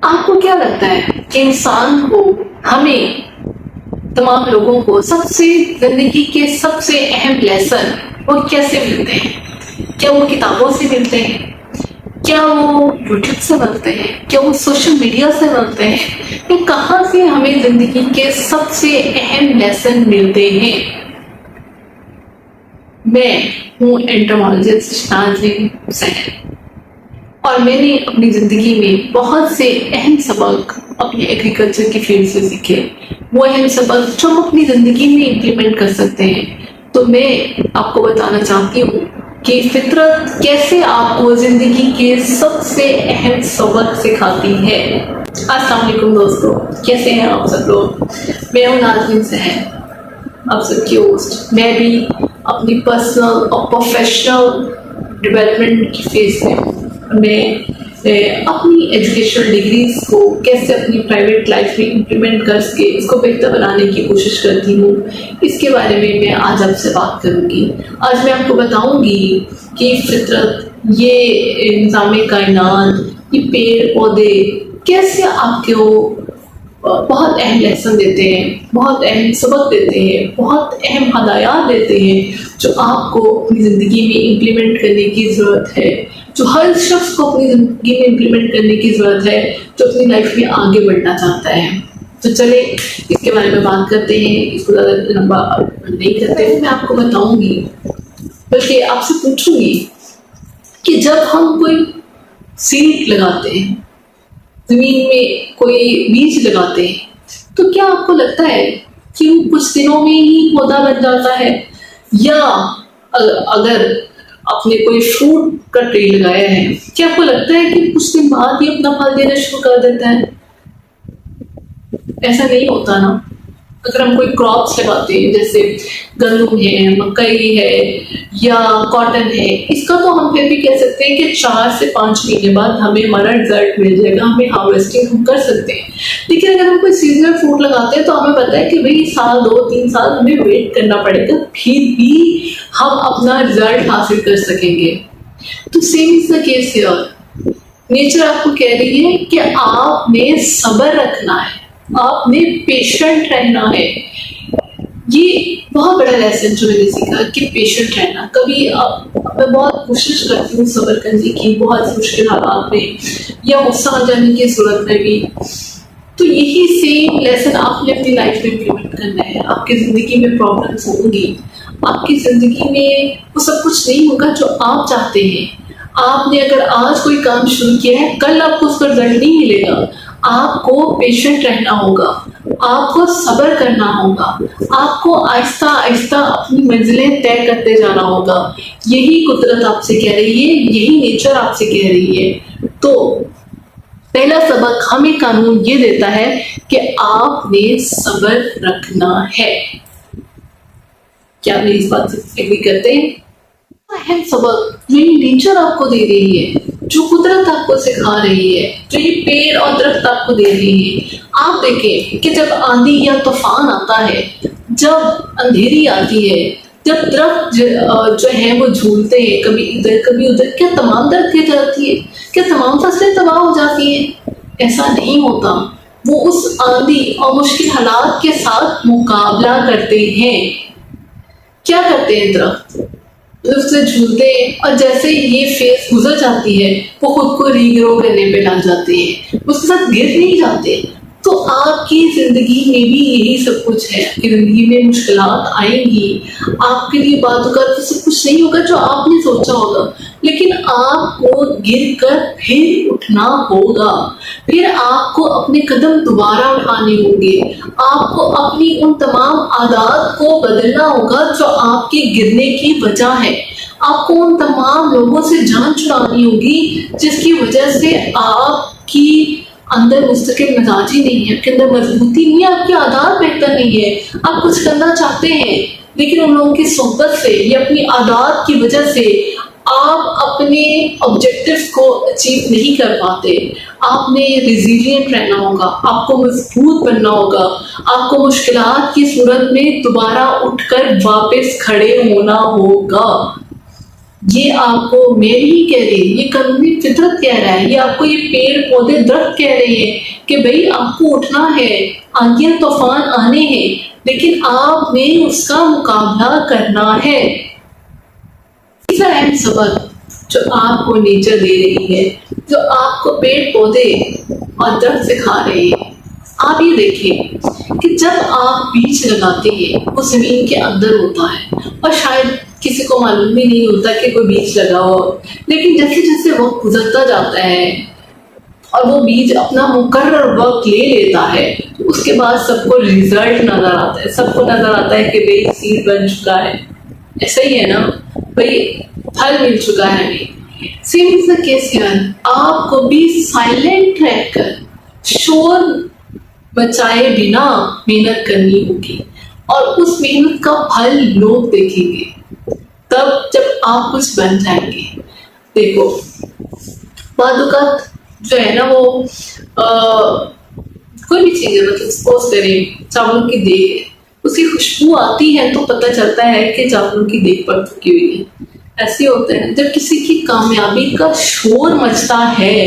आपको क्या लगता है कि इंसान को, हमें, तमाम लोगों को सबसे जिंदगी के सबसे अहम लेसन वो कैसे मिलते हैं? क्या वो किताबों से मिलते हैं? क्या वो यूट्यूब से मिलते हैं? क्या वो सोशल मीडिया से मिलते हैं? या कहाँ से हमें जिंदगी के सबसे अहम लेसन मिलते हैं? मैं हूँ एंटोमोलॉजिस्ट नाज़रीन हुसैन और मैंने अपनी ज़िंदगी में बहुत से अहम सबक अपने एग्रीकल्चर की फील्ड से सीखे। वो अहम सबक जो हम अपनी ज़िंदगी में इम्प्लीमेंट कर सकते हैं। तो मैं आपको बताना चाहती हूँ कि फितरत कैसे आपको ज़िंदगी के सबसे अहम सबक सिखाती है। अस्सलाम वालेकुम दोस्तों, कैसे हैं आप सब लोग? मैं हूँ नाज़रीन हुसैन, आप सबकी होस्ट। मैं भी अपनी पर्सनल और प्रोफेशनल डेवलपमेंट की फेज में हूँ। मैं अपनी एजुकेशनल डिग्रीज को कैसे अपनी प्राइवेट लाइफ में इम्प्लीमेंट करके इसको बेहतर बनाने की कोशिश करती हूँ, इसके बारे में मैं आज आपसे बात करूँगी। आज मैं आपको बताऊँगी कि फितरत, ये निज़ाम कायनात, ये पेड़ पौधे कैसे आपको बहुत अहम लेसन देते हैं, बहुत अहम सबक देते हैं, बहुत अहम हदायत देते हैं जो आपको अपनी ज़िंदगी में इम्प्लीमेंट करने की ज़रूरत है, जो हर शख्स को अपनी ज़िंदगी में इम्प्लीमेंट करने की ज़रूरत है जो अपनी लाइफ में आगे बढ़ना चाहता है। तो चले इसके बारे में बात करते हैं। इसको ज़्यादा लंबा नहीं करते हुए मैं आपको बताऊँगी, बल्कि आपसे पूछूँगी कि जब हम कोई सीड लगाते हैं, जमीन में कोई बीज लगाते हैं, तो क्या आपको लगता है कि वो कुछ दिनों में ही पौधा बन जाता है? या अगर आपने कोई फ्रूट का ट्री लगाया है, क्या आपको लगता है कि कुछ दिन बाद ही अपना फल देना शुरू कर देता है? ऐसा नहीं होता ना। अगर हम कोई क्रॉप्स लगाते हैं, जैसे गंदम है, मकई है या कॉटन है, इसका तो हम फिर भी कह सकते हैं कि 4 से 5 महीने बाद हमें हमारा रिजल्ट मिल जाएगा, हमें हार्वेस्टिंग हम कर सकते हैं। लेकिन अगर हम कोई सीजनल फ्रूट लगाते हैं तो हमें पता है कि भाई साल 2-3 साल हमें वेट करना पड़ेगा, फिर भी हम अपना रिजल्ट हासिल कर सकेंगे। तो same is the case here. Nature आपको कह रही है कि आपने सब्र रखना है, आपने पेशेंट रहना है। ये बहुत बड़ा लेसन जो मैंने सीखा कि पेशेंट रहना। कभी मैं बहुत कोशिश करती हूँ सब्र करने की, बहुत मुश्किल हालात में या गुस्सा आ जाने की सूरत में भी। तो यही सेम लेसन आपने अपनी लाइफ में इम्प्लीमेंट करना है। आपकी ज़िंदगी में प्रॉब्लम्स होंगी, आपकी ज़िंदगी में वो सब कुछ नहीं होगा जो आप चाहते हैं। आपने अगर आज कोई काम शुरू किया है, कल आपको उसका रिजल्ट नहीं मिलेगा। आपको पेशेंट रहना होगा, आपको सब्र करना होगा, आपको आहिस्ता आहिस्ता अपनी मंजिलें तय करते जाना होगा। यही कुदरत आपसे कह रही है, यही नेचर आपसे कह रही है। तो पहला सबक हमें कानून ये देता है कि आपने सब्र रखना है। क्या आप इस बात से एग्री करते हैं? अहम सबक जो ये नेचर आपको दे रही है, जो कुदरत आपको सिखा रही है, जो ये पेड़ और दरख्त आपको दे रही है। आप देखें कि जब आंधी या तूफान आता है, जब अंधेरी आती है, जब दरख्त जो है वो झूलते हैं, कभी इधर कभी उधर, क्या तमाम दरख्त गिर जाती है? क्या तमाम फसलें तबाह हो जाती हैं? ऐसा नहीं होता। वो उस आंधी और मुश्किल हालात के साथ मुकाबला करते हैं। क्या करते हैं दरख्त? उससे झूलते हैं और जैसे ये फेस गुजर जाती है वो खुद को रीग्रो करने पे लग जाते हैं, उसके साथ गिर नहीं जाते। तो आपकी जिंदगी में भी यही सब कुछ है। आपकी जिंदगी में मुश्किलात आएंगी, आपके लिए बातों का तो सब कुछ नहीं होगा जो आपने सोचा होगा, लेकिन आपको गिर कर फिर उठना होगा। फिर आपको अपने कदम दोबारा उठाने होंगे, आपको अपनी उन तमाम आदत को बदलना होगा जो आपके गिरने की वजह है। आपको उन तमाम लोगों से जान छुड़ानी होगी जिसकी वजह से आपकी अंदर मुस्तकिल मिजाज ही नहीं है, आपके अंदर मजबूती नहीं है, आपकी आदत बेहतर नहीं है। आप कुछ करना चाहते हैं लेकिन उन लोगों की सोहबत से या अपनी आदत की वजह से आप अपने ऑब्जेक्टिव्स को अचीव नहीं कर पाते। आपने रिजिलियंट रहना होगा, आपको मजबूत बनना होगा, आपको मुश्किलात की सूरत में दोबारा उठकर वापस खड़े होना होगा। ये आपको मैं नहीं कह रही, ये कानूनी फितरत कह रहा है, या आपको ये पेड़ पौधे दरख्त कह रहे हैं कि भाई आपको उठना है, आंधियां तूफान आने हैं, लेकिन आपने उसका मुकाबला करना है। तीसरा अहम सबक जो आपको नेचर दे रही है, जो आपको पेड़ पौधे और दरख्त सिखा रहे हैं, आप ये देखिए कि जब आप बीज लगाते हैं वो जमीन के अंदर होता है और शायद किसी को मालूम भी नहीं होता कि कोई बीज लगा हो, लेकिन जैसे जैसे वक्त गुजरता जाता है और वो बीज अपना मुकर्रर वक्त ले लेता है, तो उसके बाद सबको रिजल्ट नजर आता है, सबको नजर आता है कि भाई सीड बन चुका है, ऐसा ही है ना भाई, फल मिल चुका है हमें। Same is the case here, आपको भी साइलेंट रहकर शोर बचाए बिना मेहनत करनी होगी और उस मेहनत का फल लोग देखेंगे तब जब आप कुछ बन जाएंगे। देखो बादुकात जो है ना वो कोई भी चीज है, मतलब सपोज करें चावलों की देग है, उसकी खुशबू आती है तो पता चलता है कि चावलों की देग पक चुकी हुई है। ऐसे होता है जब किसी की कामयाबी का शोर मचता है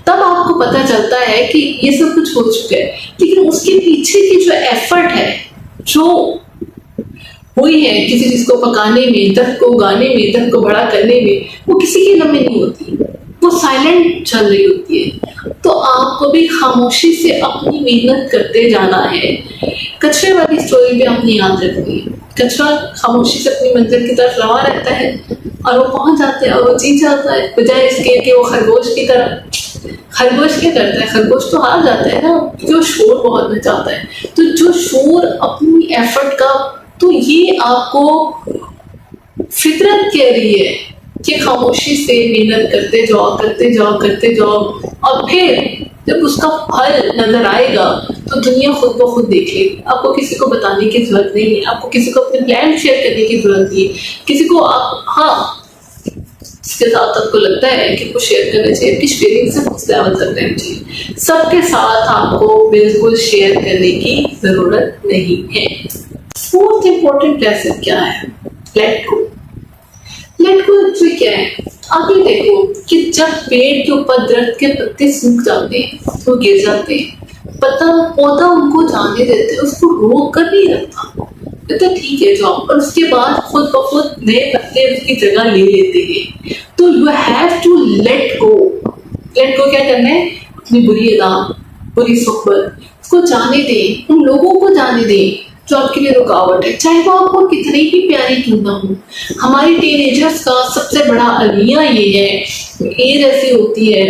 तब आपको पता चलता है कि ये सब कुछ हो चुका है, लेकिन उसके पीछे की जो एफर्ट है, जो हुई है किसी चीज को पकाने में, दर्द को उगाने में, दर्द को बड़ा करने में, वो किसी के लम्हे नहीं होती, वो साइलेंट चल रही होती है। तो आपको भी खामोशी से अपनी मेहनत करते जाना है। कचरे वाली स्टोरी भी आपने याद रखनी है। कचरा खामोशी से अपनी मंजिल की तरफ रवा रहता है और वो पहुंच जाता है और वो जीत जाता है, बजाय इसके कि वो खरगोश की तरह। खरगोश क्या करता है, खरगोश तो हार जाता है ना, जो शोर बहुत मचाता है। तो जो शोर अपनी एफर्ट का, तो ये आपको फितरत कह रही है कि खामोशी से मेहनत करते जाओ, करते जाओ, करते जाओ, और फिर जब उसका फल नजर आएगा तो दुनिया खुद ब खुद देख लेगी। आपको किसी को बताने की जरूरत नहीं है, आपको किसी को अपने प्लान शेयर करने की जरूरत नहीं है, किसी को आप, हाँ जिसके साथ आपको लगता है कि कुछ शेयर करना चाहिए, आपकी शेयरिंग से कुछ लेवल तक रहनी चाहिए, सबके साथ आपको बिल्कुल शेयर करने की जरूरत नहीं है। फोर्थ इंपॉर्टेंट लेसन क्या है, late go. Let go actually क्या है, आप ये देखो कि जब पेड़ के ऊपर दरख्त के पत्ते सूख जाते हैं तो गिर जाते हैं, पौधा उनको जाने देते हैं, उसको रोक कर नहीं रखता, तो ठीक है जाओ, और उसके बाद खुद ब खुद नए पत्ते उसकी जगह ले लेते हैं। तो you have to let go. Let go क्या करना है, अपनी बुरी अदा, बुरी सोहबत, उसको जाने दें, उन लोगों को जाने दें जो आपके लिए रुकावट है, चाहे वो आपको कितनी ही प्यारी क्यों ना हो। हमारी टीनेजर्स का सबसे बड़ा अलमिया ये है, एज ऐसी होती है,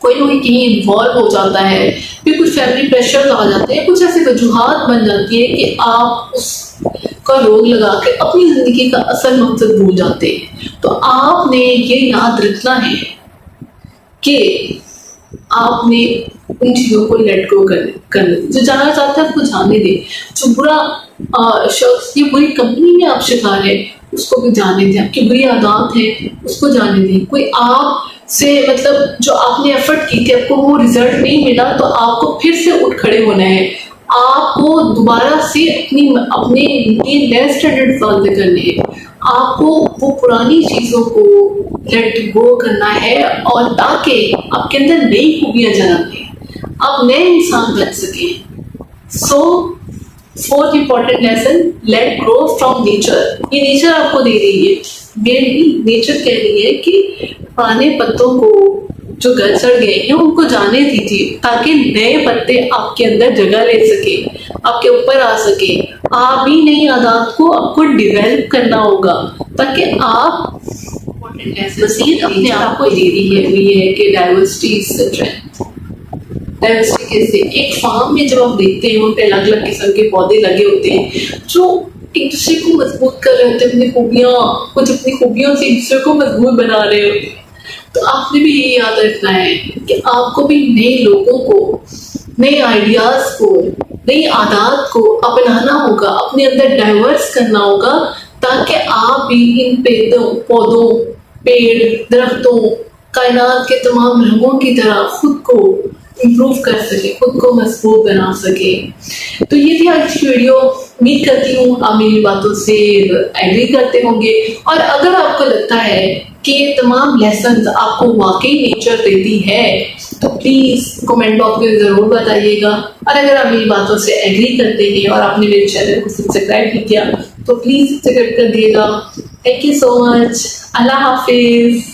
कोई ना कोई कहीं इन्वॉल्व हो जाता है, फिर कुछ फैमिली प्रेशर आ जाते हैं, कुछ ऐसी वजूहात बन जाती है कि आप उसका रोग लगा के अपनी जिंदगी का असल मकसद भूल जाते हैं। तो आपने ये याद रखना है कि आपने उन चीजों को लेट गो करने, जो जाना चाहता है उसको जाने दे, जो बुरा शख्स, ये बुरी कंपनी में आप शिकार है उसको भी जाने दें, आपकी बुरी आदत है उसको जाने दें। कोई आप से मतलब जो आपने एफर्ट की थी, आपको वो रिजल्ट नहीं मिला तो आपको फिर से उठ खड़े होना है, आपको दोबारा से अपने नए स्टैंडर्ड वादे करने हैं, आपको वो पुरानी चीजों को लेट गो करना है, और ताकि आपके अंदर नई खूबियां जन्म लें, आप नए इंसान बन सके। So fourth important lesson, let grow from nature. ये नेचर आपको दे रही है, नेचर कह रही है कि पुराने पत्तों को जो गलसड़ गए हैं उनको जाने दीजिए, ताकि नए पत्ते आपके अंदर जगह ले सके, आपके ऊपर आ सके। आप भी नई आदत को आपको डिवेल्प करना होगा, ताकि आप मसीद अपने आप को दे रही है, ये है कि डाइवर्सिटी इज स्ट्रेंथ। डाइवर्सिटी कैसे, एक फार्म में जब आप देखते हैं वहाँ पे अलग अलग किस्म के पौधे लगे होते हैं जो एक दूसरे को मजबूत कर रहे होते हैं, अपनी खूबियाँ, कुछ अपनी खूबियों से एक दूसरे को मजबूत बना रहे होते हैं। तो आपने भी ये याद रखना है कि आपको भी नए लोगों को, नए आइडियाज को, नई आदत को अपनाना होगा, अपने अंदर डाइवर्स करना होगा, ताकि आप भी इन पौधों, पेड़, दरख्तों, कायनात के तमाम रंगों की तरह खुद को इम्प्रूव कर सके, खुद को मजबूत बना सके। तो ये थी आज की वीडियो। उम्मीद करती हूँ आप मेरी बातों से एग्री करते होंगे, और अगर आपको लगता है कि ये तमाम लेसन आपको वाकई नेचर देती है तो प्लीज़ कमेंट बॉक्स में ज़रूर बताइएगा। और अगर आप मेरी बातों से एग्री करते हैं और आपने मेरे चैनल को सब्सक्राइब नहीं किया तो प्लीज़ सब्सक्राइब कर दिएगा। Thank you so much. Allah हाफिज़।